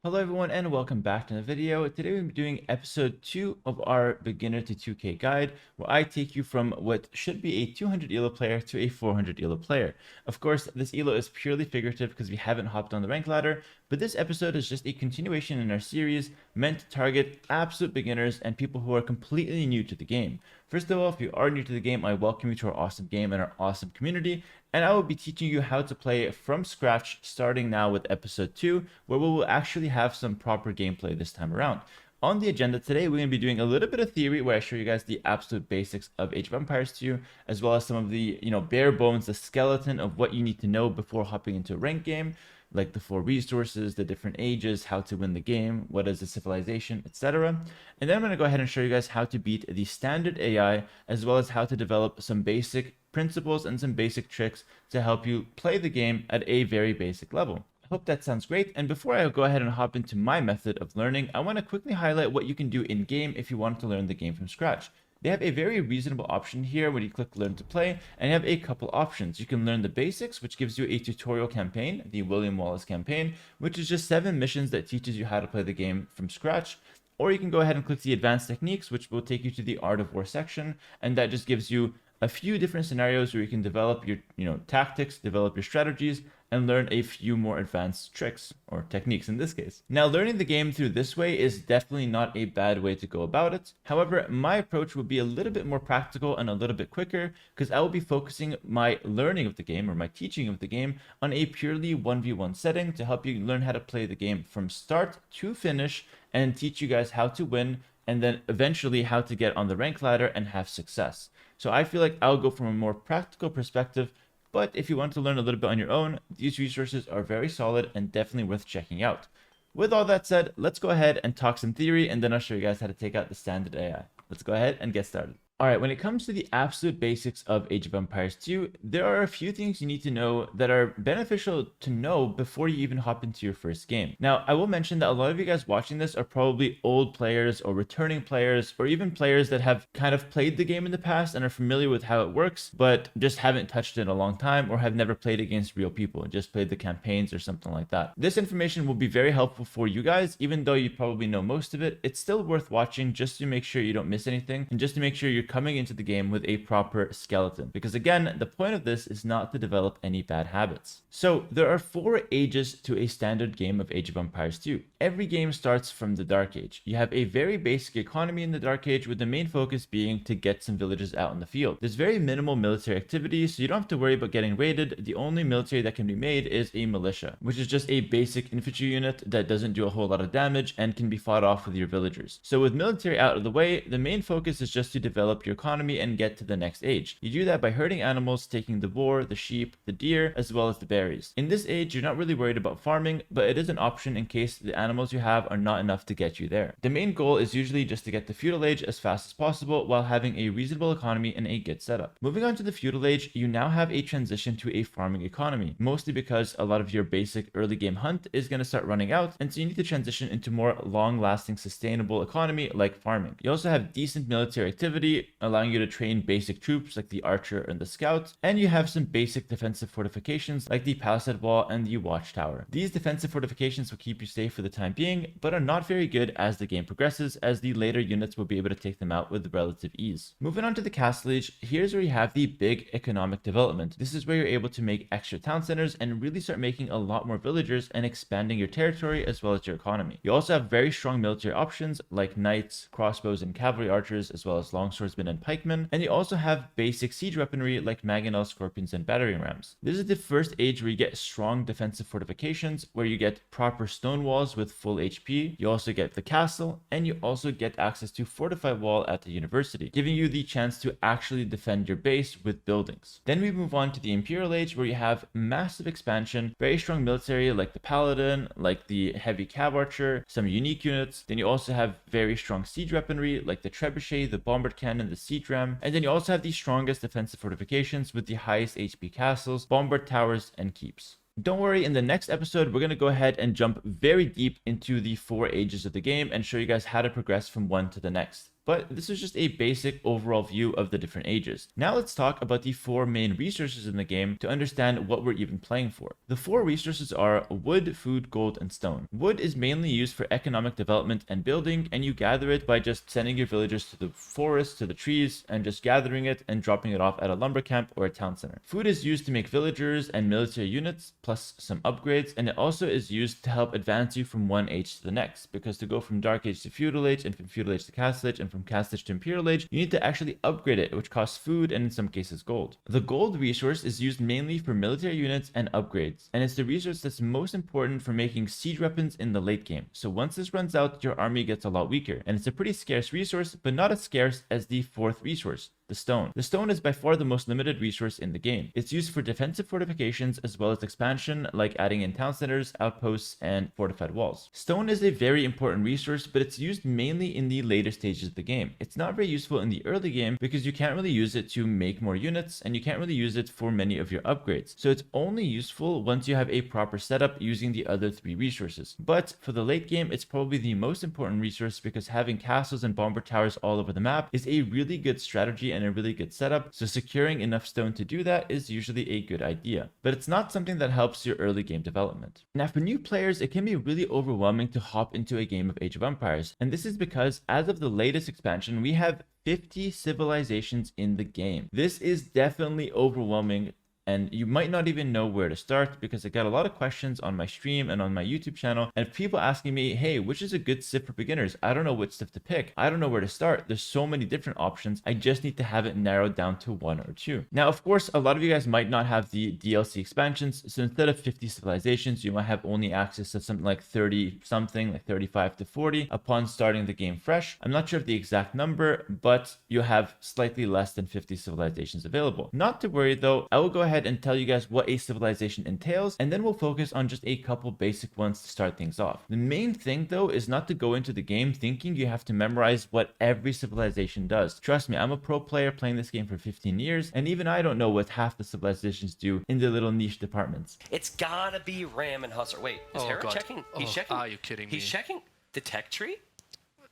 Hello everyone and welcome back to the video. Today we're doing episode 2 of our beginner to 2k guide, where I take you from what should be a 200 elo player to a 400 elo player. Of course, this elo is purely figurative because we haven't hopped on the rank ladder, but this episode is just a continuation in our series meant to target absolute beginners and people who are completely new to the game. First of all, if you are new to the game, I welcome you to our awesome game and our awesome community, and I will be teaching you how to play from scratch starting now with episode 2, where we will actually have some proper gameplay this time around. On the agenda today, we're going to be doing a little bit of theory where I show you guys the absolute basics of Age of Empires 2, as well as some of the, bare bones, the skeleton of what you need to know before hopping into a ranked game, like the 4 resources, the different ages, how to win the game, what is the civilization, etc. And then I'm going to go ahead and show you guys how to beat the standard AI, as well as how to develop some basic principles and some basic tricks to help you play the game at a very basic level. I hope that sounds great, and before I go ahead and hop into my method of learning, I want to quickly highlight what you can do in game if you want to learn the game from scratch. They have a very reasonable option here when you click learn to play, and you have a couple options. You can learn the basics, which gives you a tutorial campaign, the William Wallace campaign, which is just 7 missions that teaches you how to play the game from scratch. Or you can go ahead and click the advanced techniques, which will take you to the art of war section, and that just gives you a few different scenarios where you can develop your tactics, develop your strategies, and learn a few more advanced tricks, or techniques in this case. Now, learning the game through this way is definitely not a bad way to go about it. However, my approach would be a little bit more practical and a little bit quicker, because I will be focusing my learning of the game, or my teaching of the game, on a purely 1v1 setting to help you learn how to play the game from start to finish, and teach you guys how to win, and then eventually how to get on the rank ladder and have success. So I feel like I'll go from a more practical perspective, but if you want to learn a little bit on your own, these resources are very solid and definitely worth checking out. With all that said, let's go ahead and talk some theory, and then I'll show you guys how to take out the standard AI. Let's go ahead and get started. Alright, when it comes to the absolute basics of Age of Empires 2, there are a few things you need to know that are beneficial to know before you even hop into your first game. Now, I will mention that a lot of you guys watching this are probably old players or returning players, or even players that have kind of played the game in the past and are familiar with how it works, but just haven't touched it in a long time, or have never played against real people and just played the campaigns or something like that. This information will be very helpful for you guys. Even though you probably know most of it, it's still worth watching just to make sure you don't miss anything, and just to make sure you're coming into the game with a proper skeleton, because again, the point of this is not to develop any bad habits. So there are 4 ages to a standard game of Age of Empires 2. Every game starts from the Dark Age. You have a very basic economy in the Dark Age, with the main focus being to get some villages out in the field. There's very minimal military activity, so you don't have to worry about getting raided. The only military that can be made is a militia, which is just a basic infantry unit that doesn't do a whole lot of damage and can be fought off with your villagers. So with military out of the way, the main focus is just to develop your economy and get to the next age. You do that by herding animals, taking the boar, the sheep, the deer, as well as the berries. In this age, you're not really worried about farming, but it is an option in case the animals you have are not enough to get you there. The main goal is usually just to get the feudal age as fast as possible while having a reasonable economy and a good setup. Moving on to the feudal age, you now have a transition to a farming economy, mostly because a lot of your basic early game hunt is going to start running out, and so you need to transition into more long-lasting sustainable economy like farming. You also have decent military activity, allowing you to train basic troops like the archer and the scout, and you have some basic defensive fortifications like the palisade wall and the watchtower. These defensive fortifications will keep you safe for the time being, but are not very good as the game progresses, as the later units will be able to take them out with relative ease. Moving on to the castle age, here's where you have the big economic development. This is where you're able to make extra town centers and really start making a lot more villagers and expanding your territory as well as your economy. You also have very strong military options like knights, crossbows, and cavalry archers, as well as longswordsmen and pikemen, and you also have basic siege weaponry like mangonel, scorpions, and battering rams. This is the first age where you get strong defensive fortifications, where you get proper stone walls with full HP. You also get the castle, and you also get access to fortified wall at the university, giving you the chance to actually defend your base with buildings. Then we move on to the imperial age, where you have massive expansion, very strong military like the paladin, like the heavy cav archer, some unique units. Then you also have very strong siege weaponry like the trebuchet, the bombard cannon, the siege ram, and then you also have the strongest defensive fortifications with the highest HP castles, bombard towers, and keeps. Don't worry, in the next episode, we're going to go ahead and jump very deep into the 4 ages of the game and show you guys how to progress from one to the next. But this is just a basic overall view of the different ages. Now let's talk about the 4 main resources in the game to understand what we're even playing for. The 4 resources are wood, food, gold, and stone. Wood is mainly used for economic development and building, and you gather it by just sending your villagers to the forest, to the trees, and just gathering it and dropping it off at a lumber camp or a town center. Food is used to make villagers and military units, plus some upgrades, and it also is used to help advance you from one age to the next, because to go from Dark Age to Feudal Age, and from Feudal Age to Castle Age, and from Castle Age to Imperial Age, you need to actually upgrade it, which costs food and in some cases gold. The gold resource is used mainly for military units and upgrades, and it's the resource that's most important for making siege weapons in the late game. So once this runs out, your army gets a lot weaker, and it's a pretty scarce resource, but not as scarce as the 4th resource, the stone. The stone is by far the most limited resource in the game. It's used for defensive fortifications as well as expansion, like adding in town centers, outposts, and fortified walls. Stone is a very important resource, but it's used mainly in the later stages of the game. It's not very useful in the early game because you can't really use it to make more units, and you can't really use it for many of your upgrades. So it's only useful once you have a proper setup using the other 3 resources. But for the late game, it's probably the most important resource because having castles and bomber towers all over the map is a really good strategy and a really good setup, so securing enough stone to do that is usually a good idea. But it's not something that helps your early game development. Now for new players, it can be really overwhelming to hop into a game of Age of Empires, and this is because as of the latest expansion, we have 50 civilizations in the game. This is definitely overwhelming, and you might not even know where to start because I got a lot of questions on my stream and on my YouTube channel, and people asking me, hey, which is a good civ for beginners? I don't know which civ to pick. I don't know where to start. There's so many different options. I just need to have it narrowed down to 1 or 2. Now, of course, a lot of you guys might not have the DLC expansions, so instead of 50 civilizations, you might have only access to something like 30 something, like 35 to 40 upon starting the game fresh. I'm not sure of the exact number, but you have slightly less than 50 civilizations available. Not to worry though, I will go ahead and tell you guys what a civilization entails, and then we'll focus on just a couple basic ones to start things off. The main thing though is not to go into the game thinking you have to memorize what every civilization does. Trust me, I'm a pro player playing this game for 15 years, and even I don't know what half the civilizations do in the little niche departments. It's gotta be Ram and Hussar. Wait, is Hera checking? He's checking. Are you kidding me? He's checking the tech tree?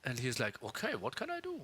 And he's like, okay, what can I do?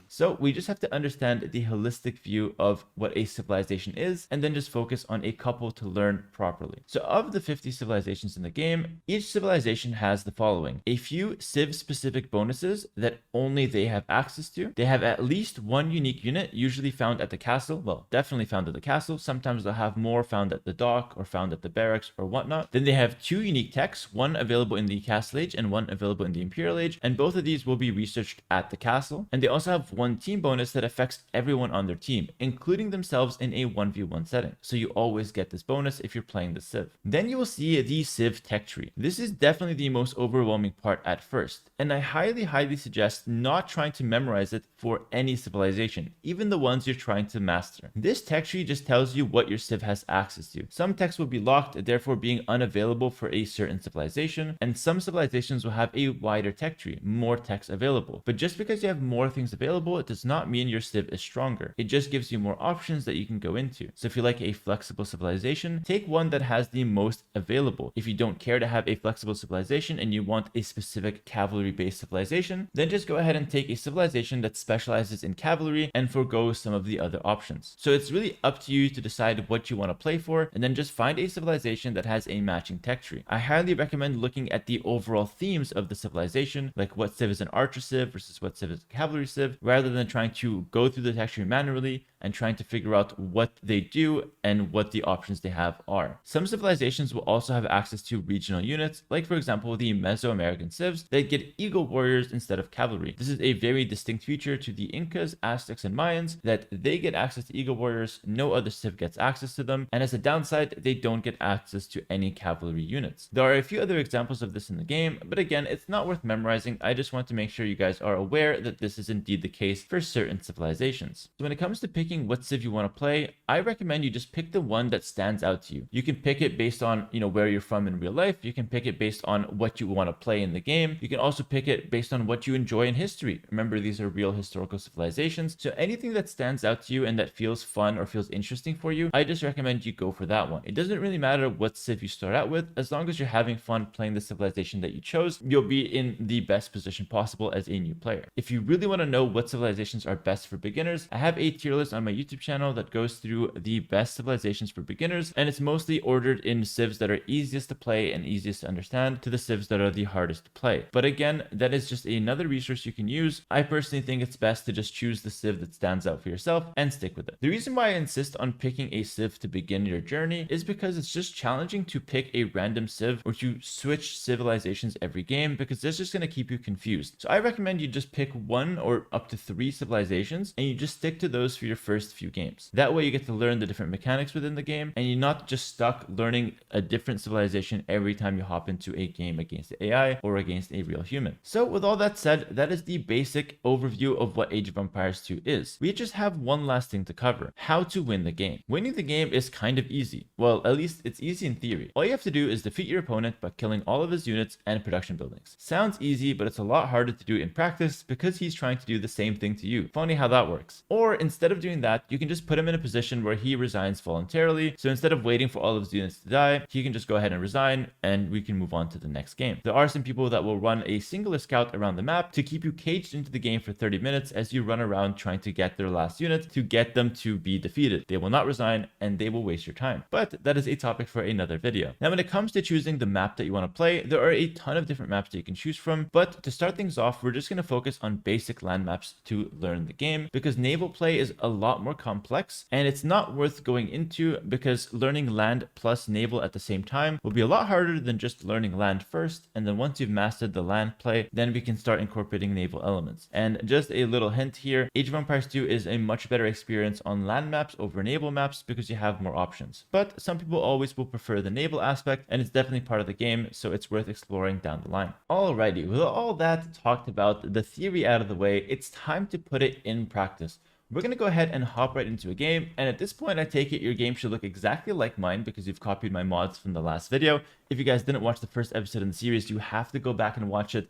So we just have to understand the holistic view of what a civilization is, and then just focus on a couple to learn properly. So of the 50 civilizations in the game, each civilization has the following: a few civ-specific bonuses that only they have access to. They have at least 1 unique unit, usually found at the castle. Well, definitely found at the castle. Sometimes they'll have more found at the dock or found at the barracks or whatnot. Then they have 2 unique techs, one available in the Castle Age and one available in the Imperial Age, and both of these will be researched at the castle. And they also have 1 team bonus that affects everyone on their team, including themselves in a 1v1 setting. So you always get this bonus if you're playing the civ. Then you will see the civ tech tree. This is definitely the most overwhelming part at first, and I highly suggest not trying to memorize it for any civilization, even the ones you're trying to master. This tech tree just tells you what your civ has access to. Some techs will be locked, therefore being unavailable for a certain civilization, and some civilizations will have a wider tech tree, more techs available. But just because you have more things available, it does not mean your civ is stronger. It just gives you more options that you can go into. So if you like a flexible civilization, take one that has the most available. If you don't care to have a flexible civilization and you want a specific cavalry-based civilization, then just go ahead and take a civilization that specializes in cavalry and forgo some of the other options. So it's really up to you to decide what you want to play for, and then just find a civilization that has a matching tech tree. I highly recommend looking at the overall themes of the civilization, like what civ is an archer civ versus what civ is a cavalry civ, rather than trying to go through the tech tree manually and trying to figure out what they do and what the options they have are. Some civilizations will also have access to regional units, like for example the Mesoamerican civs that get eagle warriors instead of cavalry. This is a very distinct feature to the Incas, Aztecs, and Mayans, that they get access to eagle warriors, no other civ gets access to them, and as a downside, they don't get access to any cavalry units. There are a few other examples of this in the game, but again, it's not worth memorizing. I just want to make sure you guys are aware that this is indeed the case for certain civilizations. So when it comes to picking what civ you want to play, I recommend you just pick the one that stands out to you. You can pick it based on, where you're from in real life. You can pick it based on what you want to play in the game. You can also pick it based on what you enjoy in history. Remember, these are real historical civilizations. So anything that stands out to you and that feels fun or feels interesting for you, I just recommend you go for that one. It doesn't really matter what civ you start out with. As long as you're having fun playing the civilization that you chose, you'll be in the best position possible as a new player. If you really want to know know what civilizations are best for beginners, I have a tier list on my YouTube channel that goes through the best civilizations for beginners, and it's mostly ordered in civs that are easiest to play and easiest to understand to the civs that are the hardest to play. But again, that is just another resource you can use. I personally think it's best to just choose the civ that stands out for yourself and stick with it. The reason why I insist on picking a civ to begin your journey is because it's just challenging to pick a random civ or to switch civilizations every game, because this is just going to keep you confused. So I recommend you just pick 1 or up to 3 civilizations and you just stick to those for your first few games. That way you get to learn the different mechanics within the game and you're not just stuck learning a different civilization every time you hop into a game against the AI or against a real human. So with all that said, that is the basic overview of what Age of Empires 2 is. We just have one last thing to cover: how to win the game. Winning the game is kind of easy. Well, at least it's easy in theory. All you have to do is defeat your opponent by killing all of his units and production buildings. Sounds easy, but it's a lot harder to do in practice because he's trying to do the same thing to you. Funny how that works. Or instead of doing that, you can just put him in a position where he resigns voluntarily. So instead of waiting for all of his units to die, he can just go ahead and resign and we can move on to the next game. There are some people that will run a singular scout around the map to keep you caged into the game for 30 minutes as you run around trying to get their last unit to get them to be defeated. They will not resign and they will waste your time. But that is a topic for another video. Now, when it comes to choosing the map that you want to play, there are a ton of different maps that you can choose from. But to start things off, we're just going to focus on basic land maps to learn the game, because naval play is a lot more complex and it's not worth going into, because learning land plus naval at the same time will be a lot harder than just learning land first. And then once you've mastered the land play, then we can start incorporating naval elements. And just a little hint here, Age of Empires 2 is a much better experience on land maps over naval maps because you have more options. But some people always will prefer the naval aspect, and it's definitely part of the game, so it's worth exploring down the line. Alrighty, with all that talked about, the theory out of the way, it's time to put it in practice. We're going to go ahead and hop right into a game, and at this point I take it your game should look exactly like mine because you've copied my mods from the last video. If you guys didn't watch the first episode in the series, you have to go back and watch it.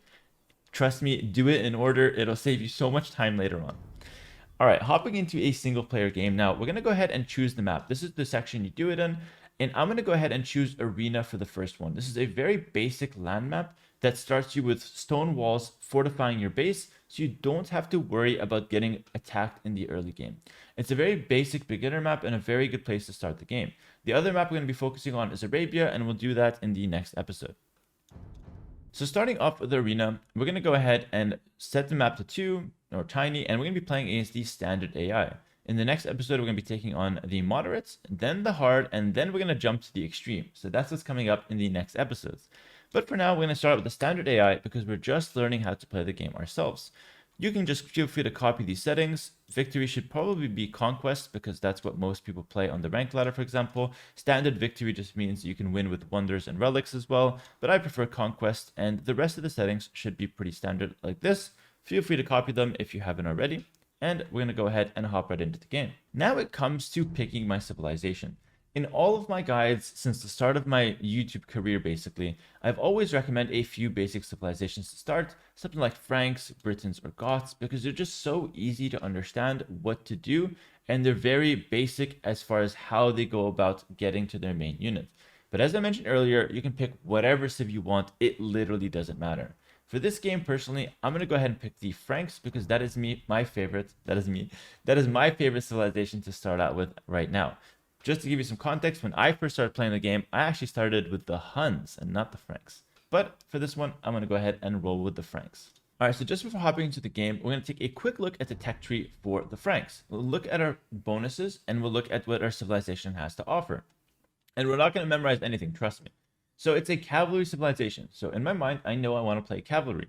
Trust me, do it in order. It'll save you so much time later on. Alright, hopping into a single player game now, we're going to go ahead and choose the map. This is the section you do it in, and I'm going to go ahead and choose Arena for the first one. This is a very basic land map that starts you with stone walls fortifying your base, so you don't have to worry about getting attacked in the early game. It's a very basic beginner map and a very good place to start the game. The other map we're going to be focusing on is Arabia, and we'll do that in the next episode. So starting off with the Arena, we're going to go ahead and set the map to 2, or tiny, and we're going to be playing against the standard AI. In the next episode, we're going to be taking on the moderates, then the hard, and then we're going to jump to the extreme. So that's what's coming up in the next episodes. But for now, we're going to start with the standard AI because we're just learning how to play the game ourselves. You can just feel free to copy these settings. Victory should probably be conquest because that's what most people play on the rank ladder, for example. Standard victory just means you can win with wonders and relics as well, but I prefer conquest, and the rest of the settings should be pretty standard like this. Feel free to copy them if you haven't already, and we're going to go ahead and hop right into the game. Now it comes to picking my civilization. In all of my guides since the start of my YouTube career, basically, I've always recommended a few basic civilizations to start, something like Franks, Britons, or Goths, because they're just so easy to understand what to do, and they're very basic as far as how they go about getting to their main unit. But as I mentioned earlier, you can pick whatever civ you want, it literally doesn't matter. For this game, personally, I'm going to go ahead and pick the Franks because that is my favorite civilization to start out with right now. Just to give you some context, when I first started playing the game, I actually started with the Huns and not the Franks. But for this one, I'm going to go ahead and roll with the Franks. Alright, so just before hopping into the game, we're going to take a quick look at the tech tree for the Franks. We'll look at our bonuses and we'll look at what our civilization has to offer. And we're not going to memorize anything, trust me. So it's a cavalry civilization. So in my mind, I know I want to play cavalry.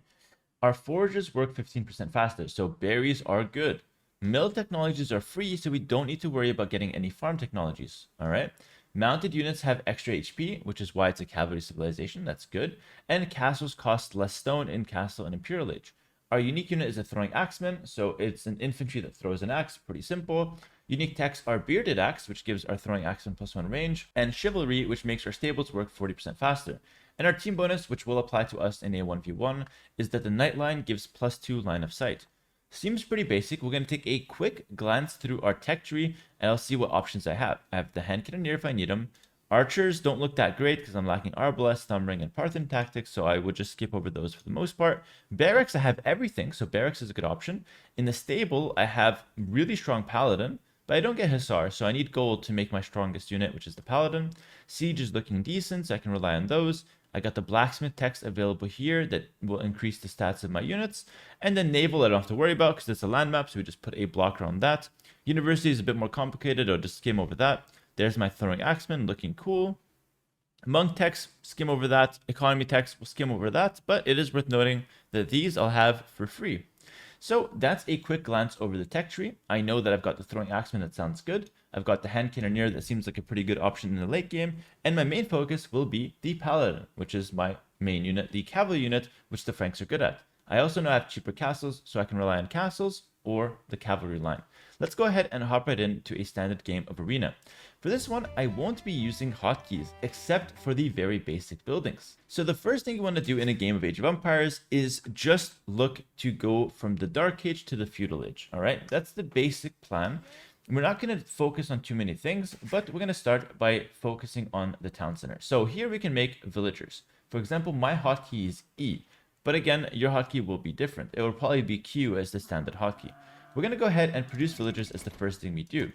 Our forages work 15% faster, so berries are good. Mill technologies are free, so we don't need to worry about getting any farm technologies. All right. Mounted units have extra HP, which is why it's a cavalry civilization. That's good. And castles cost less stone in Castle and Imperial Age. Our unique unit is a throwing axeman, so it's an infantry that throws an axe. Pretty simple. Unique techs are bearded axe, which gives our throwing axeman +1 range, and chivalry, which makes our stables work 40% faster. And our team bonus, which will apply to us in a 1v1, is that the night line gives +2 line of sight. Seems pretty basic. We're going to take a quick glance through our tech tree and I'll see what options I have. I have the hand cannoneer if I need them. Archers don't look that great because I'm lacking Arbalest, Thumbring, and Parthian tactics, so I would just skip over those for the most part. Barracks, I have everything, so Barracks is a good option. In the stable, I have really strong Paladin, but I don't get Hussar, so I need gold to make my strongest unit, which is the Paladin. Siege is looking decent, so I can rely on those. I got the Blacksmith text available here that will increase the stats of my units. And then Naval, I don't have to worry about because it's a land map, so we just put a blocker on that. University is a bit more complicated, I'll just skim over that. There's my Throwing Axeman, looking cool. Monk text, skim over that. Economy text, we'll skim over that. But it is worth noting that these I'll have for free. So that's a quick glance over the tech tree. I know that I've got the Throwing Axeman that sounds good. I've got the Hand Cannoneer that seems like a pretty good option in the late game. And my main focus will be the Paladin, which is my main unit, the Cavalry unit, which the Franks are good at. I also know I have cheaper castles, so I can rely on castles or the cavalry line. Let's go ahead and hop right into a standard game of Arena. For this one, I won't be using hotkeys, except for the very basic buildings. So the first thing you want to do in a game of Age of Empires is just look to go from the Dark Age to the Feudal Age, alright? That's the basic plan. We're not going to focus on too many things, but we're going to start by focusing on the town center. So here we can make villagers. For example, my hotkey is E. But again, your hotkey will be different. It will probably be Q as the standard hotkey. We're going to go ahead and produce villagers as the first thing we do.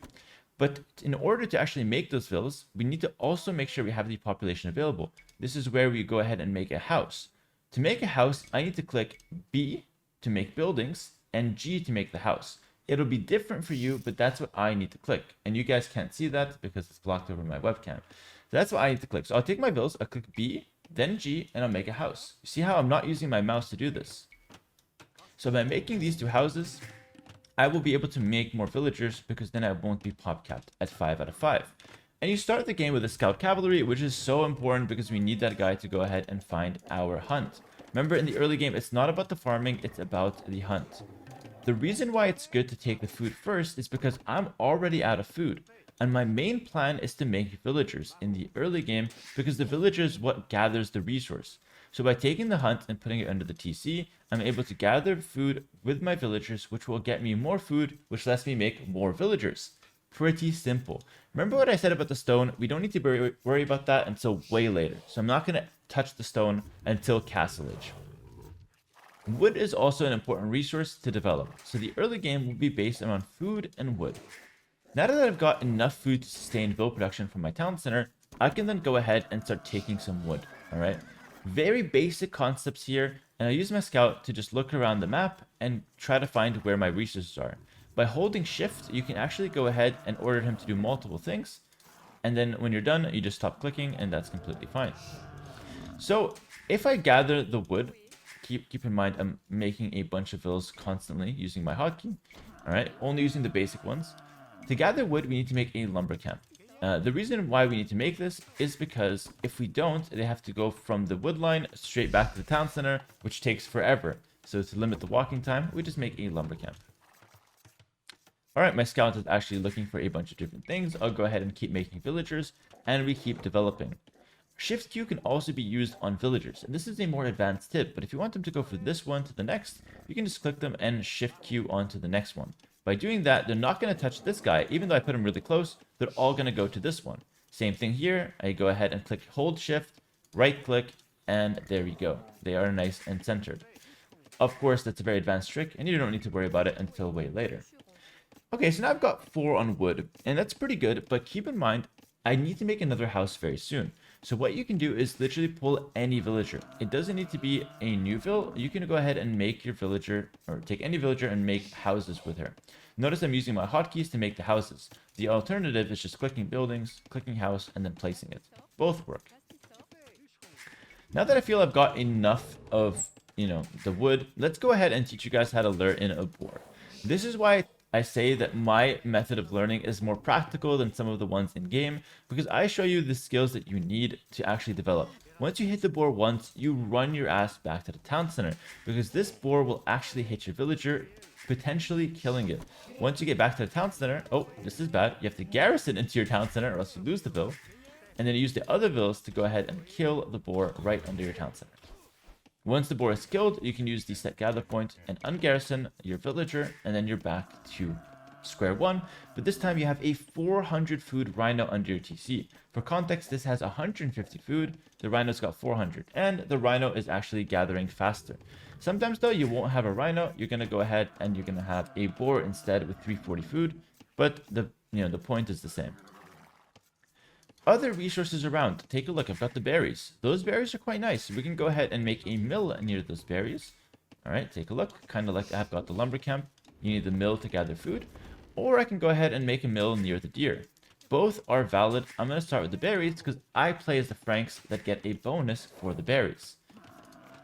But in order to actually make those villas, we need to also make sure we have the population available. This is where we go ahead and make a house. To make a house, I need to click B to make buildings and G to make the house. It'll be different for you, but that's what I need to click. And you guys can't see that because it's blocked over my webcam. So that's what I need to click. So I'll take my villas, I'll click B, then G, and I'll make a house. See how I'm not using my mouse to do this? So by making these two houses, I will be able to make more villagers because then I won't be pop capped at 5 out of 5. And you start the game with a scout cavalry, which is so important because we need that guy to go ahead and find our hunt. Remember, in the early game, it's not about the farming, it's about the hunt. The reason why it's good to take the food first is because I'm already out of food. And my main plan is to make villagers in the early game because the villager is what gathers the resource. So by taking the hunt and putting it under the TC, I'm able to gather food with my villagers, which will get me more food, which lets me make more villagers. Pretty simple. Remember what I said about the stone? We don't need to worry about that until way later. So I'm not going to touch the stone until Castle Age. Wood is also an important resource to develop. So the early game will be based around food and wood. Now that I've got enough food to sustain ville production from my town center, I can then go ahead and start taking some wood, alright? Very basic concepts here, and I use my scout to just look around the map and try to find where my resources are. By holding shift, you can actually go ahead and order him to do multiple things, and then when you're done, you just stop clicking, and that's completely fine. So, if I gather the wood, keep in mind I'm making a bunch of villas constantly using my hotkey, alright? Only using the basic ones. To gather wood, we need to make a lumber camp. The reason why we need to make this is because if we don't, they have to go from the wood line straight back to the town center, which takes forever. So to limit the walking time, we just make a lumber camp. Alright, my scout is actually looking for a bunch of different things. I'll go ahead and keep making villagers, and we keep developing. Shift Q can also be used on villagers, and this is a more advanced tip, but if you want them to go from this one to the next, you can just click them and Shift Q onto the next one. By doing that, they're not going to touch this guy, even though I put him really close, they're all going to go to this one. Same thing here, I go ahead and click hold shift, right click, and there you go. They are nice and centered. Of course, that's a very advanced trick, and you don't need to worry about it until way later. Okay, so now I've got 4 on wood, and that's pretty good, but keep in mind, I need to make another house very soon. So what you can do is literally pull any villager. It doesn't need to be a new vill. You can go ahead and make your villager, or take any villager and make houses with her. Notice I'm using my hotkeys to make the houses. The alternative is just clicking buildings, clicking house, and then placing it. Both work. Now that I feel I've got enough of, the wood, let's go ahead and teach you guys how to lure in a boar. This is why I say that my method of learning is more practical than some of the ones in game, because I show you the skills that you need to actually develop. Once you hit the boar once, you run your ass back to the town center, because this boar will actually hit your villager, potentially killing it. Once you get back to the town center, oh, this is bad, you have to garrison into your town center or else you lose the vill, and then you use the other vills to go ahead and kill the boar right under your town center. Once the boar is killed, you can use the set gather point and ungarrison your villager, and then you're back to square one, but this time you have a 400 food rhino under your TC. For context, this has 150 food, the rhino's got 400, and the rhino is actually gathering faster. Sometimes though, you won't have a rhino, you're going to go ahead and you're going to have a boar instead with 340 food, but the point is the same. Other resources around, take a look. I've got the berries. Those berries are quite nice. We can go ahead and make a mill near those berries. All right, take a look. Kind of like I've got the lumber camp. You need the mill to gather food. Or I can go ahead and make a mill near the deer. Both are valid. I'm going to start with the berries because I play as the Franks that get a bonus for the berries.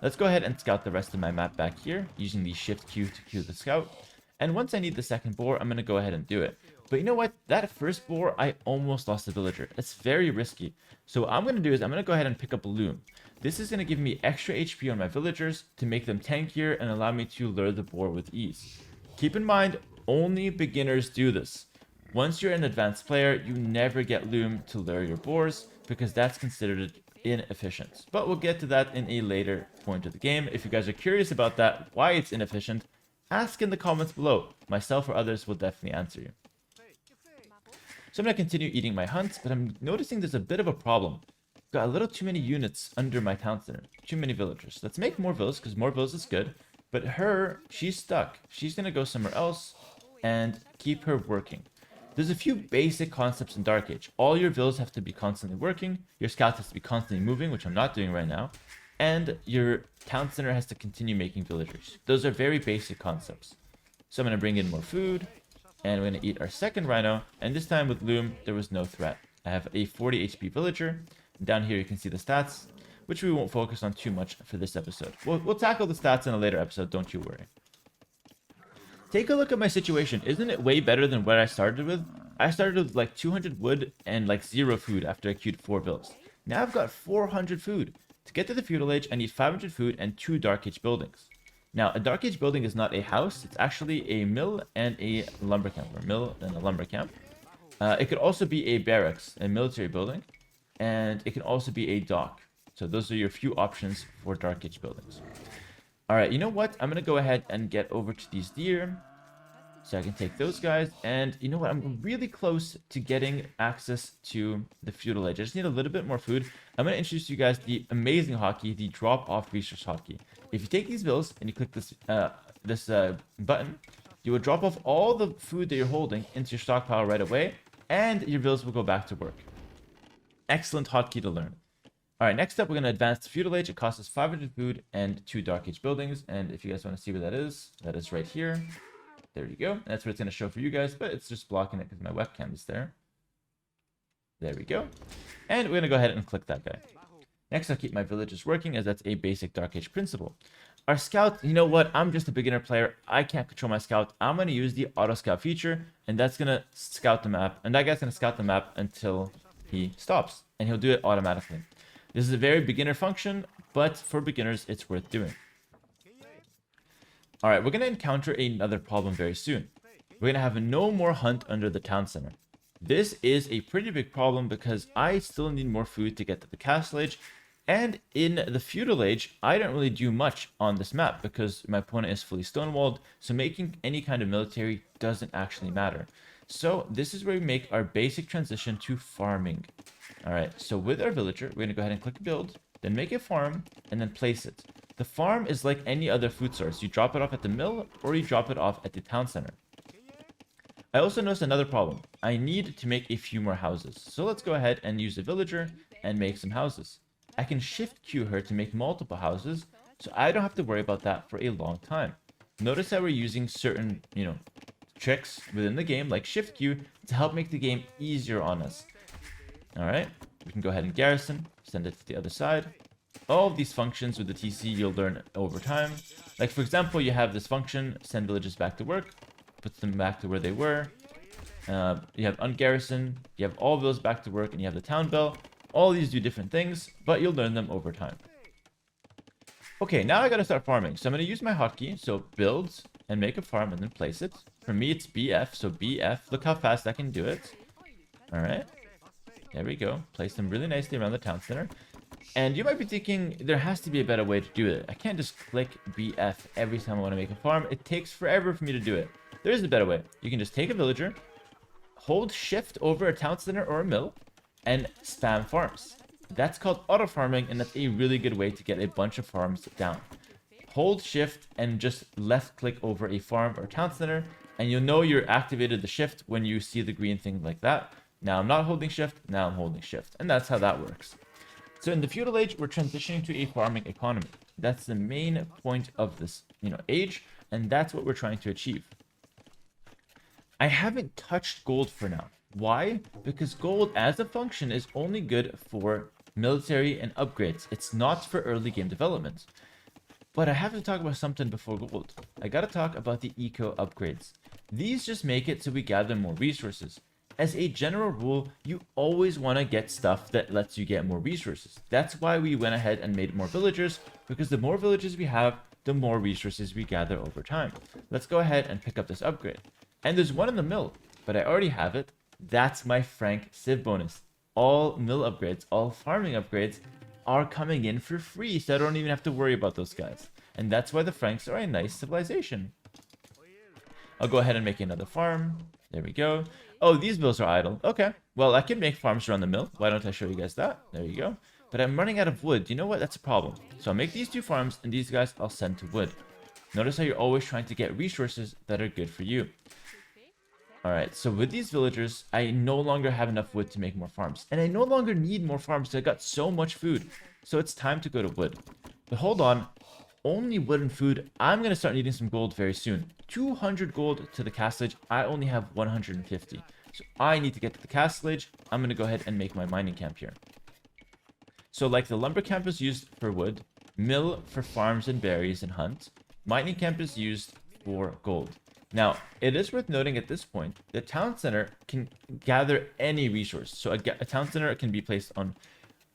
Let's go ahead and scout the rest of my map back here using the shift Q to Q the scout. And once I need the second boar, I'm going to go ahead and do it. But you know what? That first boar, I almost lost a villager. It's very risky. So what I'm going to do is I'm going to go ahead and pick up a loom. This is going to give me extra HP on my villagers to make them tankier and allow me to lure the boar with ease. Keep in mind, only beginners do this. Once you're an advanced player, you never get loom to lure your boars because that's considered inefficient. But we'll get to that in a later point of the game. If you guys are curious about that, why it's inefficient, ask in the comments below. Myself or others will definitely answer you. So I'm going to continue eating my hunts, but I'm noticing there's a bit of a problem. Got a little too many units under my town center. Too many villagers. Let's make more villas, because more villas is good. But she's stuck. She's going to go somewhere else and keep her working. There's a few basic concepts in Dark Age. All your villas have to be constantly working. Your scouts has to be constantly moving, which I'm not doing right now. And your town center has to continue making villagers. Those are very basic concepts. So I'm going to bring in more food. And we're going to eat our second rhino. And this time with loom, there was no threat. I have a 40 HP villager. Down here you can see the stats, which we won't focus on too much for this episode. We'll tackle the stats in a later episode, don't you worry. Take a look at my situation. Isn't it way better than what I started with? I started with like 200 wood and like 0 food after I queued 4 builds. Now I've got 400 food. To get to the feudal age, I need 500 food and 2 Dark Age buildings. Now, a Dark Age building is not a house. It's actually a mill and a lumber camp, or mill and a lumber camp. It could also be a barracks, a military building, and it can also be a dock. So those are your few options for Dark Age buildings. All right, you know what? I'm going to go ahead and get over to these deer so I can take those guys. And you know what? I'm really close to getting access to the feudal age. I just need a little bit more food. I'm going to introduce you guys the amazing hotkey, the drop-off resource hotkey. If you take these bills and you click this button, you will drop off all the food that you're holding into your stockpile right away, and your bills will go back to work. Excellent hotkey to learn. All right, next up, we're going to advance to feudal age. It costs us 500 food and 2 Dark Age buildings. And if you guys want to see where that is right here. There you go. That's what it's going to show for you guys, but it's just blocking it because my webcam is there. There we go. And we're going to go ahead and click that guy. Next, I'll keep my villages working, as that's a basic Dark Age principle. Our scout, you know what? I'm just a beginner player. I can't control my scout. I'm going to use the auto scout feature, and that's going to scout the map. And that guy's going to scout the map until he stops, and he'll do it automatically. This is a very beginner function, but for beginners, it's worth doing. All right, we're going to encounter another problem very soon. We're going to have no more hunt under the town center. This is a pretty big problem because I still need more food to get to the castle age. And in the feudal age, I don't really do much on this map because my opponent is fully stonewalled. So making any kind of military doesn't actually matter. So this is where we make our basic transition to farming. All right, so with our villager, we're going to go ahead and click build, then make a farm, and then place it. The farm is like any other food source. You drop it off at the mill or you drop it off at the town center. I also noticed another problem. I need to make a few more houses. So let's go ahead and use the villager and make some houses. I can shift Q her to make multiple houses, so I don't have to worry about that for a long time. Notice that we're using certain, tricks within the game, like shift Q, to help make the game easier on us. All right, we can go ahead and garrison, send it to the other side. All of these functions with the TC you'll learn over time. Like, for example, you have this function, send villages back to work, puts them back to where they were. You have ungarrison, you have all those back to work, and you have the town bell. All these do different things, but you'll learn them over time. Okay, now I gotta start farming. So I'm gonna use my hotkey, so build and make a farm and then place it. For me, it's BF, so BF. Look how fast I can do it. All right, there we go. Place them really nicely around the town center. And you might be thinking, there has to be a better way to do it. I can't just click BF every time I want to make a farm. It takes forever for me to do it. There is a better way. You can just take a villager, hold shift over a town center or a mill, and spam farms. That's called auto farming, and that's a really good way to get a bunch of farms down. Hold shift and just left click over a farm or town center, and you'll know you're activated the shift when you see the green thing like that. Now I'm not holding shift, now I'm holding shift, and that's how that works. So in the feudal age, we're transitioning to a farming economy. That's the main point of this, age, and that's what we're trying to achieve. I haven't touched gold for now. Why? Because gold as a function is only good for military and upgrades. It's not for early game development. But I have to talk about something before gold. I gotta talk about the eco upgrades. These just make it so we gather more resources. As a general rule, you always want to get stuff that lets you get more resources. That's why we went ahead and made more villagers, because the more villagers we have, the more resources we gather over time. Let's go ahead and pick up this upgrade. And there's one in the mill, but I already have it. That's my Frank Civ bonus. All mill upgrades, all farming upgrades are coming in for free, so I don't even have to worry about those guys. And that's why the Franks are a nice civilization. I'll go ahead and make another farm. There we go. Oh, these mills are idle. Okay. Well, I can make farms around the mill. Why don't I show you guys that? There you go. But I'm running out of wood. You know what? That's a problem. So I'll make these 2 farms, and these guys I'll send to wood. Notice how you're always trying to get resources that are good for you. Alright, so with these villagers, I no longer have enough wood to make more farms. And I no longer need more farms because I got so much food. So it's time to go to wood. But hold on. Only wood and food. I'm going to start needing some gold very soon. 200 gold to the castle age. I only have 150. So I need to get to the castle age. I'm going to go ahead and make my mining camp here. So like the lumber camp is used for wood. Mill for farms and berries and hunt. Mining camp is used for gold. Now, it is worth noting at this point, the town center can gather any resource. So a town center can be placed on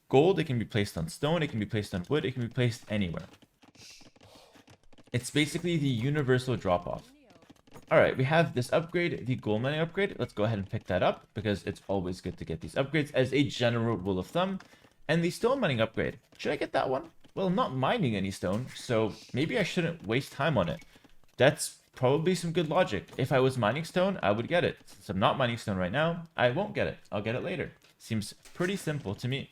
gold, it can be placed on stone, it can be placed on wood, it can be placed anywhere. It's basically the universal drop-off. Alright, we have this upgrade, the gold mining upgrade. Let's go ahead and pick that up, because it's always good to get these upgrades as a general rule of thumb. And the stone mining upgrade, should I get that one? Well, I'm not mining any stone, so maybe I shouldn't waste time on it. That's probably some good logic. If I was mining stone, I would get it. Since I'm not mining stone right now, I won't get it. I'll get it later. Seems pretty simple to me.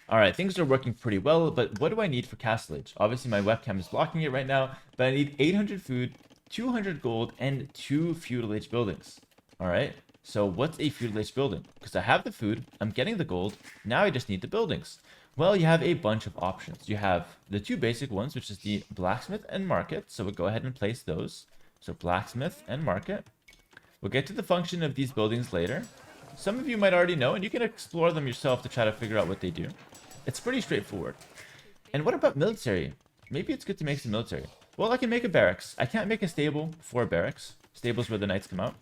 Alright, things are working pretty well, but what do I need for castle age? Obviously, my webcam is blocking it right now, but I need 800 food, 200 gold, and 2 feudal age buildings. Alright, so what's a feudal age building? Because I have the food, I'm getting the gold, now I just need the buildings. Well, you have a bunch of options. You have the 2 basic ones, which is the blacksmith and market. So we'll go ahead and place those. So blacksmith and market. We'll get to the function of these buildings later. Some of you might already know, and you can explore them yourself to try to figure out what they do. It's pretty straightforward. And what about military? Maybe it's good to make some military. Well, I can make a barracks. I can't make a stable for a barracks. Stables where the knights come out.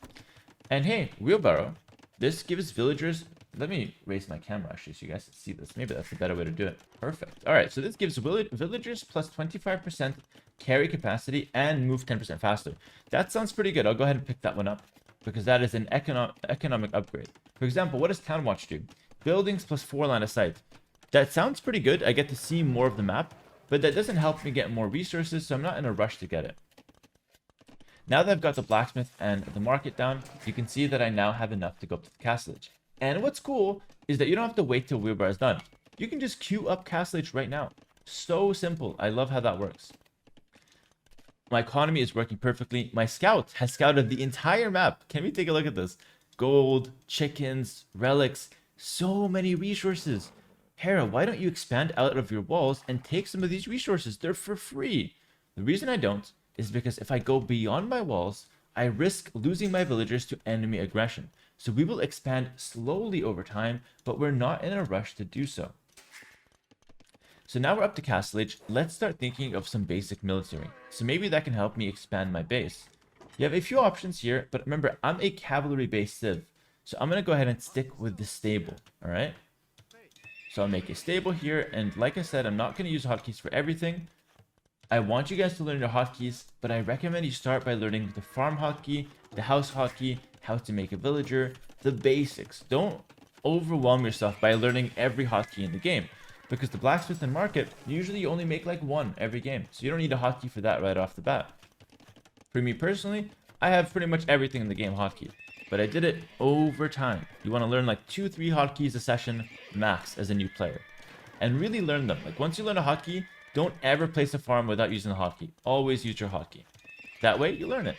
And hey, wheelbarrow. This gives villagers... Let me raise my camera actually so you guys can see this. Maybe that's a better way to do it. Perfect. Alright, so this gives villagers plus 25% carry capacity and move 10% faster. That sounds pretty good. I'll go ahead and pick that one up because that is an economic upgrade. For example, what does Town Watch do? Buildings plus 4 line of sight. That sounds pretty good. I get to see more of the map, but that doesn't help me get more resources, so I'm not in a rush to get it. Now that I've got the blacksmith and the market down, you can see that I now have enough to go up to the castle age. And what's cool is that you don't have to wait till wheelbarrow is done. You can just queue up castle age right now. So simple. I love how that works. My economy is working perfectly. My scout has scouted the entire map. Can we take a look at this? Gold, chickens, relics, so many resources. Hera, why don't you expand out of your walls and take some of these resources? They're for free. The reason I don't is because if I go beyond my walls, I risk losing my villagers to enemy aggression. So we will expand slowly over time, but we're not in a rush to do so. So now we're up to castle age. Let's start thinking of some basic military. So maybe that can help me expand my base. You have a few options here, but remember, I'm a cavalry-based civ. So I'm going to go ahead and stick with the stable, alright? So I'll make a stable here, and like I said, I'm not going to use hotkeys for everything. I want you guys to learn your hotkeys, but I recommend you start by learning the farm hotkey, the house hotkey, how to make a villager, the basics. Don't overwhelm yourself by learning every hotkey in the game, because the blacksmith and market, usually you only make like one every game, so you don't need a hotkey for that right off the bat. For me personally, I have pretty much everything in the game hotkey, but I did it over time. You want to learn like 2-3 hotkeys a session max as a new player, and really learn them. Like once you learn a hotkey, don't ever place a farm without using the hotkey. Always use your hotkey. That way you learn it.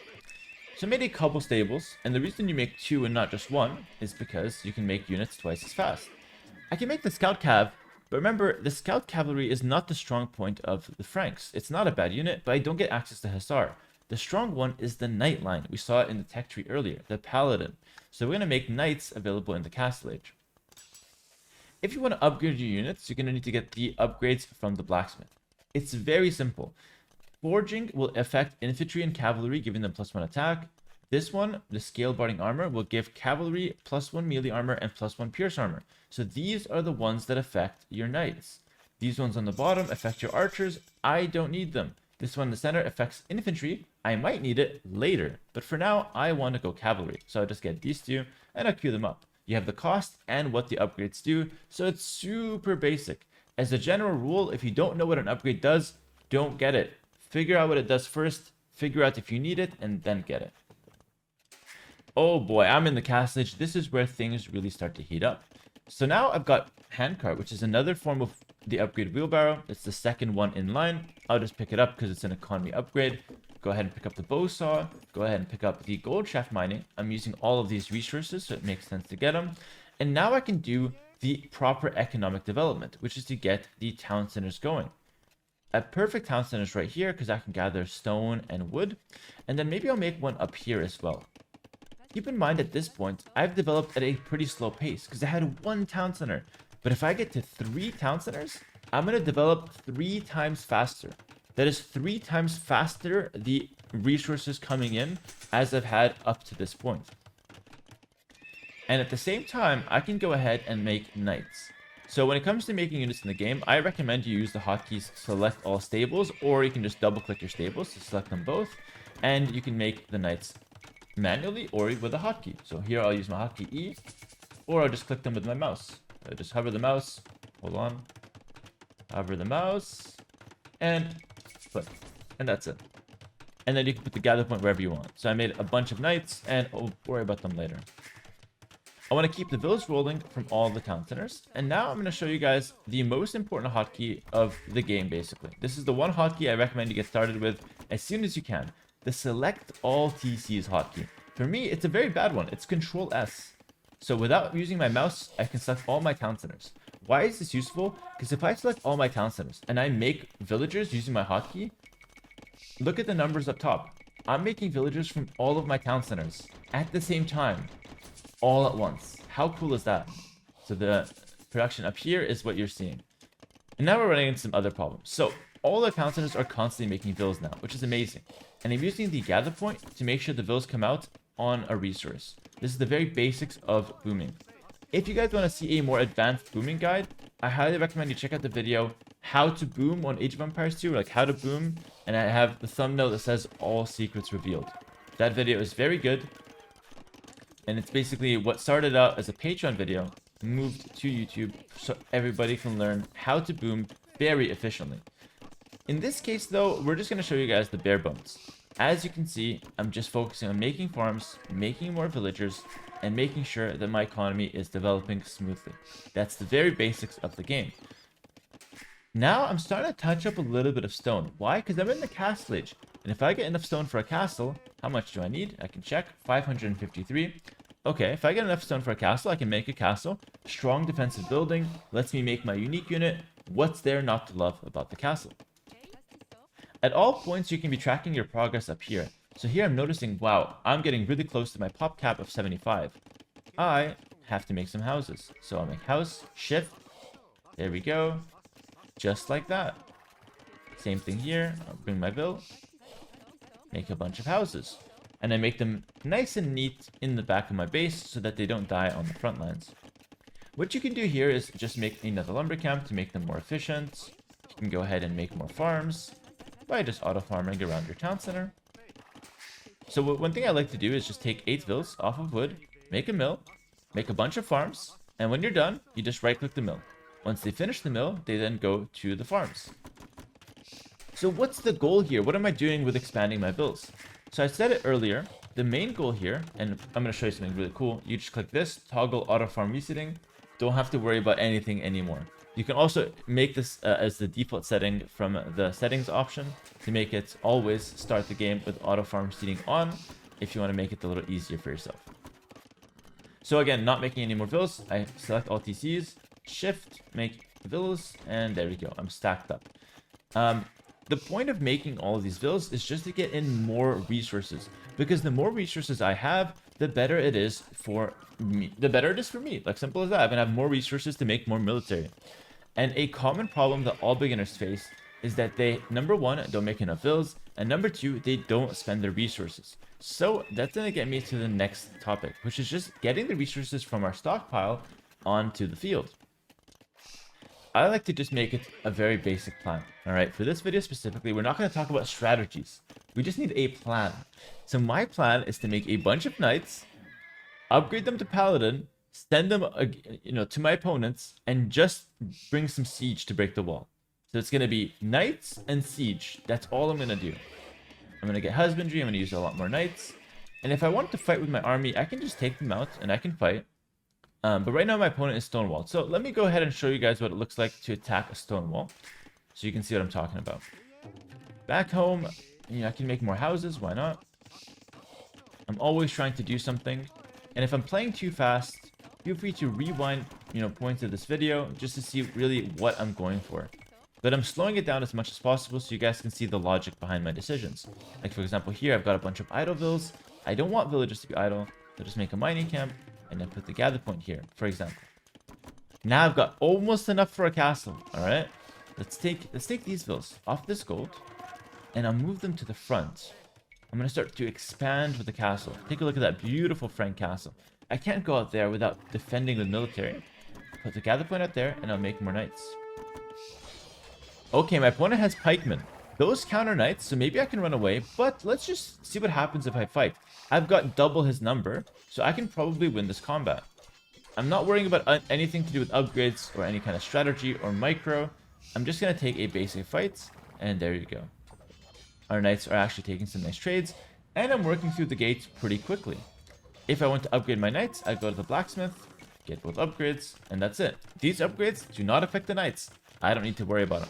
So I made a couple stables, and the reason you make 2 and not just 1 is because you can make units twice as fast. I can make the scout cav, but remember, the scout cavalry is not the strong point of the Franks. It's not a bad unit, but I don't get access to Hussar. The strong one is the knight line. We saw it in the tech tree earlier, the paladin. So we're going to make knights available in the castle age. If you want to upgrade your units, you're going to need to get the upgrades from the blacksmith. It's very simple. Forging will affect infantry and cavalry, giving them +1 attack. This one, the scale barding armor, will give cavalry +1 melee armor and +1 pierce armor. So these are the ones that affect your knights. These ones on the bottom affect your archers. I don't need them. This one in the center affects infantry. I might need it later, but for now, I want to go cavalry. So I'll just get these two, and I'll queue them up. You have the cost and what the upgrades do, so it's super basic. As a general rule, if you don't know what an upgrade does, don't get it. Figure out what it does first, figure out if you need it, and then get it. Oh boy, I'm in the castle age. This is where things really start to heat up. So now I've got handcart, which is another form of the upgrade wheelbarrow. It's the second one in line. I'll just pick it up because it's an economy upgrade. Go ahead and pick up the bow saw. Go ahead and pick up the gold shaft mining. I'm using all of these resources, so it makes sense to get them. And now I can do the proper economic development, which is to get the town centers going. A perfect town center is right here because I can gather stone and wood. And then maybe I'll make one up here as well. Keep in mind at this point, I've developed at a pretty slow pace because I had 1 town center. But if I get to 3 town centers, I'm going to develop 3 times faster. That is 3 times faster the resources coming in as I've had up to this point. And at the same time, I can go ahead and make knights. So when it comes to making units in the game, I recommend you use the hotkeys select all stables, or you can just double click your stables to select them both. And you can make the knights manually or with a hotkey. So here I'll use my hotkey E, or I'll just click them with my mouse. So just hover the mouse, hold on, hover the mouse, and click, and that's it. And then you can put the gather point wherever you want. So I made a bunch of knights, and I'll worry about them later. I want to keep the village rolling from all the town centers, and now I'm going to show you guys the most important hotkey of the game, basically. This is the one hotkey I recommend you get started with as soon as you can. The select all TCs hotkey. For me, it's a very bad one. It's Control S. So without using my mouse, I can select all my town centers. Why is this useful? Because if I select all my town centers and I make villagers using my hotkey, look at the numbers up top. I'm making villagers from all of my town centers at the same time, all at once. How cool is that? So the production up here is what you're seeing. And now we're running into some other problems. So all the town centers are constantly making vills now, which is amazing. And I'm using the gather point to make sure the vills come out on a resource. This is the very basics of booming. If you guys want to see a more advanced booming guide, I highly recommend you check out the video how to boom on Age of Empires 2, like how to boom, and I have the thumbnail that says all secrets revealed. That video is very good, and it's basically what started out as a Patreon video, moved to YouTube so everybody can learn how to boom very efficiently. In this case though, we're just going to show you guys the bare bones. As you can see, I'm just focusing on making farms, making more villagers, and making sure that my economy is developing smoothly. That's the very basics of the game. Now I'm starting to touch up a little bit of stone. Why? Because I'm in the castle age. And if I get enough stone for a castle, how much do I need? I can check. 553. Okay, if I get enough stone for a castle, I can make a castle. Strong defensive building. Lets me make my unique unit. What's there not to love about the castle? At all points, you can be tracking your progress up here. So here I'm noticing, wow, I'm getting really close to my pop cap of 75. I have to make some houses. So I'll make house, shift. There we go. Just like that. Same thing here. I'll bring my bill. Make a bunch of houses. And I make them nice and neat in the back of my base so that they don't die on the front lines. What you can do here is just make another lumber camp to make them more efficient. You can go ahead and make more farms by just auto-farming around your town center. So one thing I like to do is just take 8 vills off of wood, make a mill, make a bunch of farms, and when you're done, you just right-click the mill. Once they finish the mill, they then go to the farms. So what's the goal here? What am I doing with expanding my vills? So I said it earlier, the main goal here, and I'm going to show you something really cool. You just click this, toggle auto farm reseating. Don't have to worry about anything anymore. You can also make this as the default setting from the settings option to make it always start the game with auto farm seating on if you want to make it a little easier for yourself. So again, not making any more villas. I select all TCs, shift, make villas, and there we go. I'm stacked up. The point of making all of these villas is just to get in more resources, because the more resources I have, the better it is for me. The better it is for me. Like, simple as that. I'm gonna have more resources to make more military. And a common problem that all beginners face is that they, number one, don't make enough villas, and number two, they don't spend their resources. So that's gonna get me to the next topic, which is just getting the resources from our stockpile onto the field. I like to just make it a very basic plan. All right, for this video specifically, we're not going to talk about strategies. We just need a plan. So my plan is to make a bunch of knights, upgrade them to paladin, send them, to my opponents, and just bring some siege to break the wall. So it's going to be knights and siege. That's all I'm going to do. I'm going to get husbandry. I'm going to use a lot more knights. And if I want to fight with my army, I can just take them out and I can fight. But right now my opponent is stonewalled. So let me go ahead and show you guys what it looks like to attack a stonewall, so you can see what I'm talking about. Back home, I can make more houses. Why not? I'm always trying to do something. And if I'm playing too fast, feel free to rewind, points of this video just to see really what I'm going for. But I'm slowing it down as much as possible so you guys can see the logic behind my decisions. Like, for example, here I've got a bunch of idle villas. I don't want villagers to be idle, so just make a mining camp. And then put the gather point here, for example. Now I've got almost enough for a castle. All right, let's take these villas off this gold, and I'll move them to the front. I'm gonna start to expand with the castle. Take a look at that beautiful Frank castle. I can't go out there without defending the military. Put the gather point out there, and I'll make more knights. Okay, my opponent has pikemen. Those counter knights, so maybe I can run away, but let's just see what happens if I fight. I've got double his number, so I can probably win this combat. I'm not worrying about anything to do with upgrades or any kind of strategy or micro. I'm just going to take a basic fight, and there you go. Our knights are actually taking some nice trades, and I'm working through the gate pretty quickly. If I want to upgrade my knights, I go to the blacksmith, get both upgrades, and that's it. These upgrades do not affect the knights. I don't need to worry about them.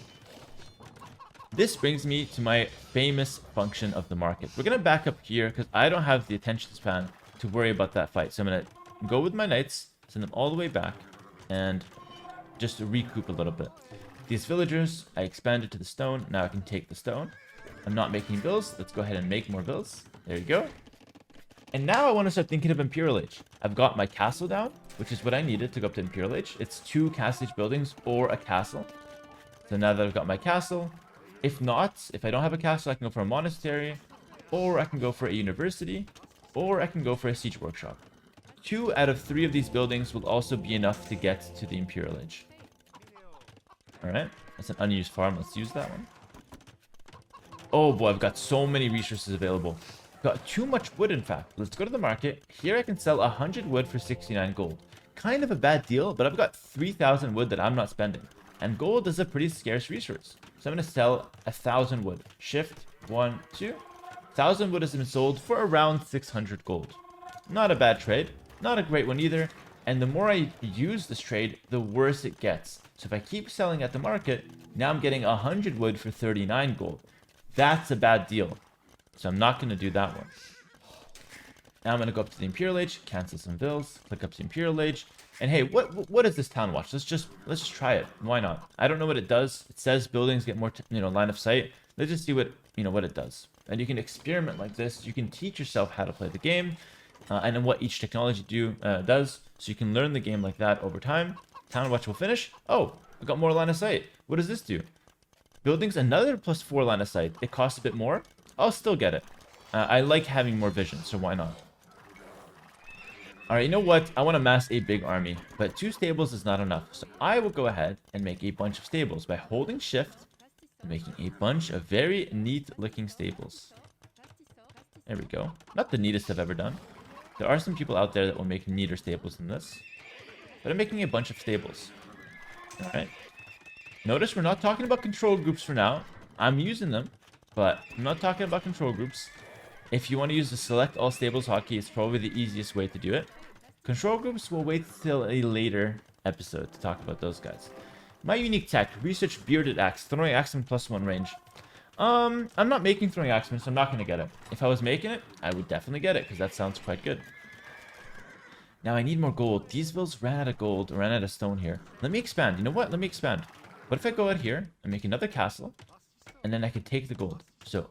This brings me to my famous function of the market. We're going to back up here because I don't have the attention span to worry about that fight. So I'm going to go with my knights, send them all the way back, and just recoup a little bit. These villagers, I expanded to the stone. Now I can take the stone. I'm not making bills. Let's go ahead and make more bills. There you go. And now I want to start thinking of Imperial Age. I've got my castle down, which is what I needed to go up to Imperial Age. It's 2 castle age buildings or a castle. So now that I've got my castle, if I don't have a castle, I can go for a monastery, or I can go for a university, or I can go for a siege workshop. 2 out of 3 of these buildings will also be enough to get to the Imperial Age. Alright, that's an unused farm. Let's use that one. Oh boy, I've got so many resources available. Got too much wood, in fact. Let's go to the market. Here I can sell 100 wood for 69 gold. Kind of a bad deal, but I've got 3,000 wood that I'm not spending. And gold is a pretty scarce resource. So I'm going to sell 1,000 wood. Shift 1, 2. 1,000 wood has been sold for around 600 gold. Not a bad trade. Not a great one either. And the more I use this trade, the worse it gets. So if I keep selling at the market, now I'm getting 100 wood for 39 gold. That's a bad deal. So I'm not going to do that one. Now I'm going to go up to the Imperial Age, cancel some vills, click up to Imperial Age. And hey, what is this town watch? Let's just try it. Why not? I don't know what it does. It says buildings get more line of sight. Let's just see what it does. And you can experiment like this. You can teach yourself how to play the game, and then what each technology does. So you can learn the game like that over time. Town watch will finish. Oh, we got more line of sight. What does this do? Buildings another +4 line of sight. It costs a bit more. I'll still get it. I like having more vision, so why not? Alright, you know what? I want to mass a big army, but 2 stables is not enough. So I will go ahead and make a bunch of stables by holding shift and making a bunch of very neat looking stables. There we go. Not the neatest I've ever done. There are some people out there that will make neater stables than this. But I'm making a bunch of stables. Alright. Notice we're not talking about control groups for now. I'm using them, but I'm not talking about control groups. If you want to use the select all stables hotkey, it's probably the easiest way to do it. Control groups, will wait till a later episode to talk about those guys. My unique tech, research bearded axe, throwing axeman +1 range. I'm not making throwing axeman, so I'm not going to get it. If I was making it, I would definitely get it, because that sounds quite good. Now I need more gold. These vills ran out of gold, ran out of stone here. Let me expand. You know what? Let me expand. What if I go out here and make another castle, and then I can take the gold? So,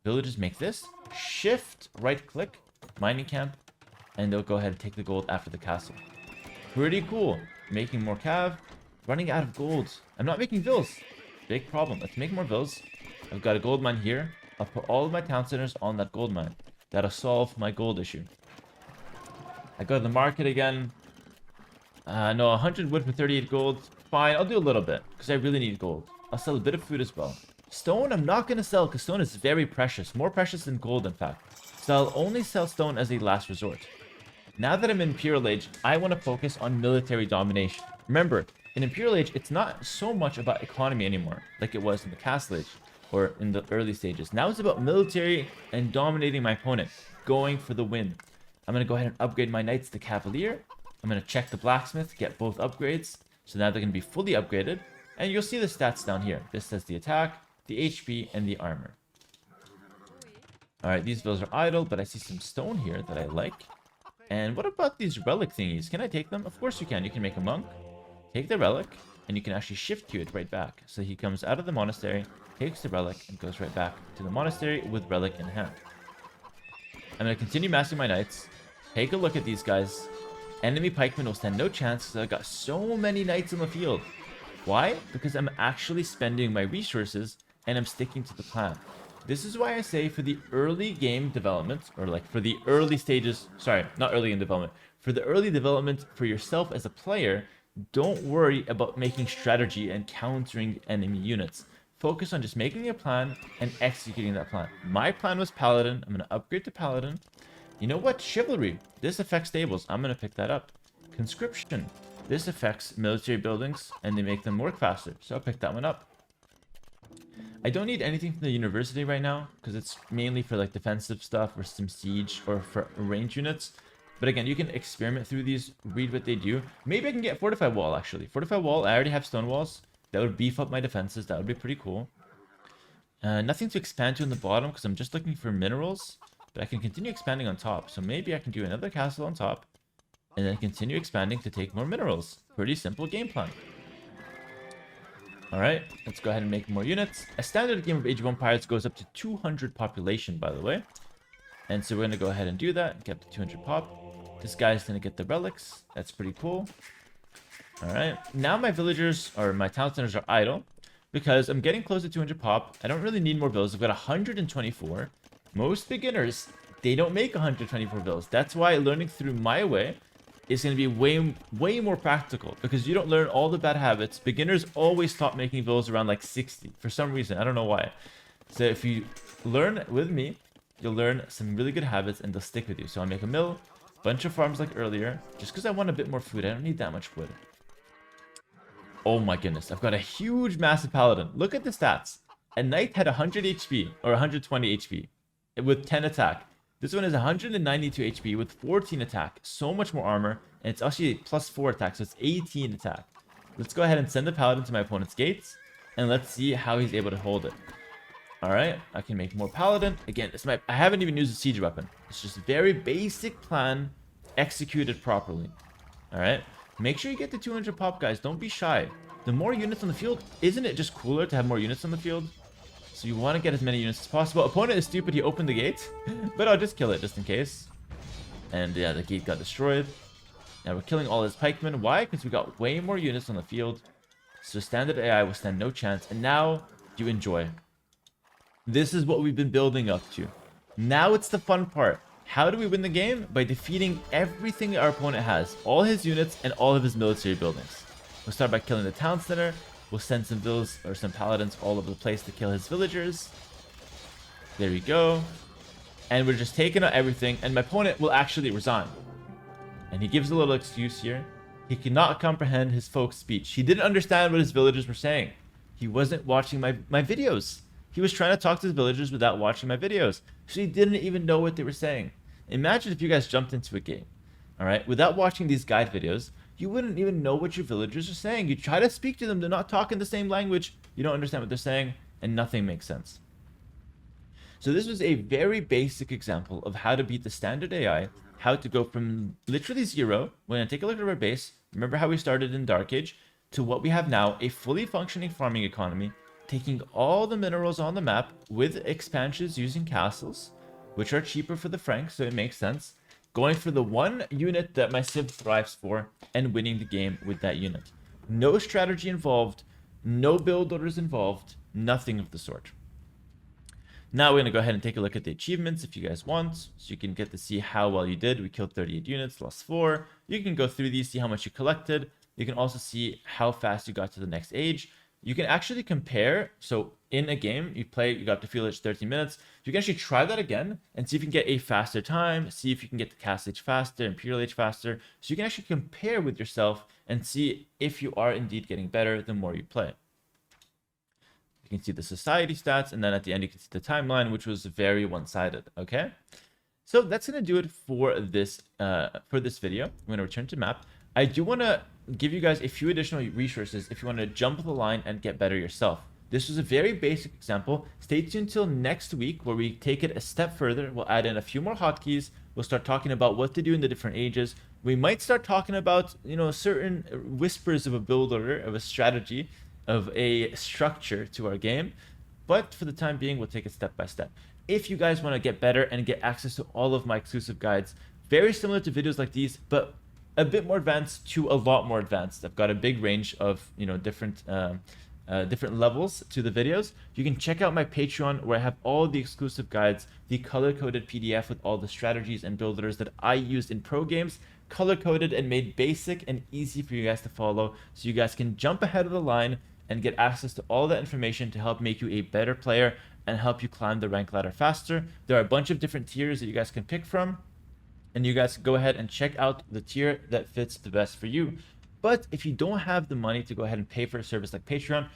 villagers make this, shift, right click, mining camp, and they'll go ahead and take the gold after the castle. Pretty cool. Making more cav, running out of gold. I'm not making vills. Big problem. Let's make more vills. I've got a gold mine here. I'll put all of my town centers on that gold mine. That'll solve my gold issue. I go to the market again. No, 100 wood for 38 gold. Fine, I'll do a little bit, because I really need gold. I'll sell a bit of food as well. Stone, I'm not going to sell, because stone is very precious. More precious than gold, in fact. So I'll only sell stone as a last resort. Now that I'm in Imperial Age, I want to focus on military domination. Remember, in Imperial Age, it's not so much about economy anymore, like it was in the Castle Age, or in the early stages. Now it's about military and dominating my opponent, going for the win. I'm going to go ahead and upgrade my knights to Cavalier. I'm going to check the blacksmith, get both upgrades. So now they're going to be fully upgraded. And you'll see the stats down here. This says the attack, the HP, and the armor. Alright, these vills are idle, but I see some stone here that I like. And what about these relic thingies? Can I take them? Of course you can. You can make a monk, take the relic, and you can actually shift to it right back. So he comes out of the monastery, takes the relic, and goes right back to the monastery with relic in hand. I'm going to continue massing my knights. Take a look at these guys. Enemy pikemen will stand no chance because I've got so many knights in the field. Why? Because I'm actually spending my resources and I'm sticking to the plan. This is why I say for the early game development, or like for the early stages, sorry, not early game development, for the early development for yourself as a player, don't worry about making strategy and countering enemy units. Focus on just making a plan and executing that plan. My plan was Paladin. I'm going to upgrade to Paladin. You know what? Chivalry. This affects stables. I'm going to pick that up. Conscription. This affects military buildings and they make them work faster. So I'll pick that one up. I don't need anything from the university right now because it's mainly for like defensive stuff or some siege or for range units. But again, you can experiment through these, read what they do. Maybe I can get Fortified Wall actually. Fortified Wall, I already have stone walls. That would beef up my defenses. That would be pretty cool. Nothing to expand to in the bottom because I'm just looking for minerals. But I can continue expanding on top. So maybe I can do another castle on top. And then continue expanding to take more minerals. Pretty simple game plan. Alright, let's go ahead and make more units. A standard game of Age of Empires goes up to 200 population, by the way. And so we're going to go ahead and do that. Get up to 200 pop. This guy's going to get the relics. That's pretty cool. Alright, now my villagers, or my town centers are idle. Because I'm getting close to 200 pop. I don't really need more villas. I've got 124. Most beginners, they don't make 124 villas. That's why learning through my way is going to be way more practical. Because you don't learn all the bad habits. Beginners always stop making villas around like 60. For some reason, I don't know why. So if you learn with me, you'll learn some really good habits and they'll stick with you. So I'll make a mill, bunch of farms like earlier. Just because I want a bit more food. I don't need that much wood. Oh my goodness, I've got a huge massive paladin. Look at the stats. A knight had 100 HP or 120 HP with 10 attack. This one is 192 HP with 14 attack. So much more armor. And it's actually plus 4 attack, so it's 18 attack. Let's go ahead and send the paladin to my opponent's gates. And let's see how he's able to hold it. Alright, I can make more paladin. Again, I haven't even used a siege weapon. It's just a very basic plan executed properly. Alright. Make sure you get to 200 pop, guys. Don't be shy. The more units on the field, isn't it just cooler to have more units on the field? So you want to get as many units as possible. Opponent is stupid. He opened the gate. But I'll just kill it just in case. And yeah, the gate got destroyed. Now we're killing all his pikemen. Why? Because we got way more units on the field. So standard AI will stand no chance. And now you enjoy. This is what we've been building up to. Now it's the fun part. How do we win the game? By defeating everything our opponent has. All his units and all of his military buildings. We'll start by killing the town center. We'll send some villas or some paladins all over the place to kill his villagers. There we go. And we're just taking out everything. And my opponent will actually resign. And he gives a little excuse here. He cannot comprehend his folks' speech. He didn't understand what his villagers were saying. He wasn't watching my videos. He was trying to talk to the villagers without watching my videos, so he didn't even know what they were saying. Imagine if you guys jumped into a game, all right, without watching these guide videos. You wouldn't even know what your villagers are saying. You try to speak to them, they're not talking the same language, you don't understand what they're saying, and nothing makes sense. So this was a very basic example of how to beat the standard AI, how to go from literally 0, when I take a look at our base, remember how we started in Dark Age, to what we have now, a fully functioning farming economy, taking all the minerals on the map with expansions using castles, which are cheaper for the Franks, so it makes sense, going for the one unit that my Civ thrives for, and winning the game with that unit. No strategy involved, no build orders involved, nothing of the sort. Now we're going to go ahead and take a look at the achievements if you guys want, so you can get to see how well you did. We killed 38 units, lost 4. You can go through these, see how much you collected. You can also see how fast you got to the next age. You can actually compare, so in a game, you got to field age 13 minutes. You can actually try that again and see if you can get a faster time, see if you can get the cast age faster, imperial age faster. So you can actually compare with yourself and see if you are indeed getting better the more you play. You can see the society stats, and then at the end you can see the timeline, which was very one-sided, okay? So that's going to do it for this video. I'm going to return to map. I do want to give you guys a few additional resources if you want to jump the line and get better yourself. This was a very basic example. Stay tuned till next week where we take it a step further. We'll add in a few more hotkeys. We'll start talking about what to do in the different ages. We might start talking about, certain whispers of a build order, of a strategy, of a structure to our game. But for the time being, we'll take it step by step. If you guys want to get better and get access to all of my exclusive guides, very similar to videos like these, but a bit more advanced to a lot more advanced. I've got a big range of different levels to the videos. You can check out my Patreon where I have all the exclusive guides, the color-coded PDF with all the strategies and builders that I use in pro games, color-coded and made basic and easy for you guys to follow, so you guys can jump ahead of the line and get access to all that information to help make you a better player and help you climb the rank ladder faster. There are a bunch of different tiers that you guys can pick from, and you guys go ahead and check out the tier that fits the best for you. But if you don't have the money to go ahead and pay for a service like Patreon,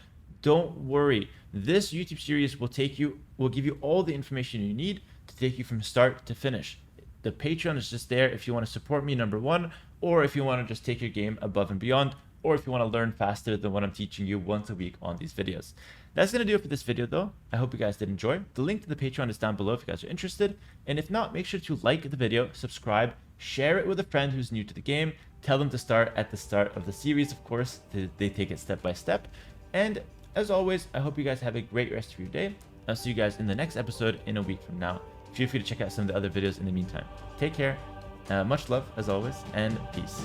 don't worry. This YouTube series will give you all the information you need to take you from start to finish. The Patreon is just there if you want to support me, number one, or if you want to just take your game above and beyond, or if you want to learn faster than what I'm teaching you once a week on these videos. That's going to do it for this video though. I hope you guys did enjoy. The link to the Patreon is down below if you guys are interested. And if not, make sure to like the video, subscribe, share it with a friend who's new to the game. Tell them to start at the start of the series, of course. They take it step by step. And as always, I hope you guys have a great rest of your day. I'll see you guys in the next episode in a week from now. Feel free to check out some of the other videos in the meantime. Take care. Much love as always, and peace.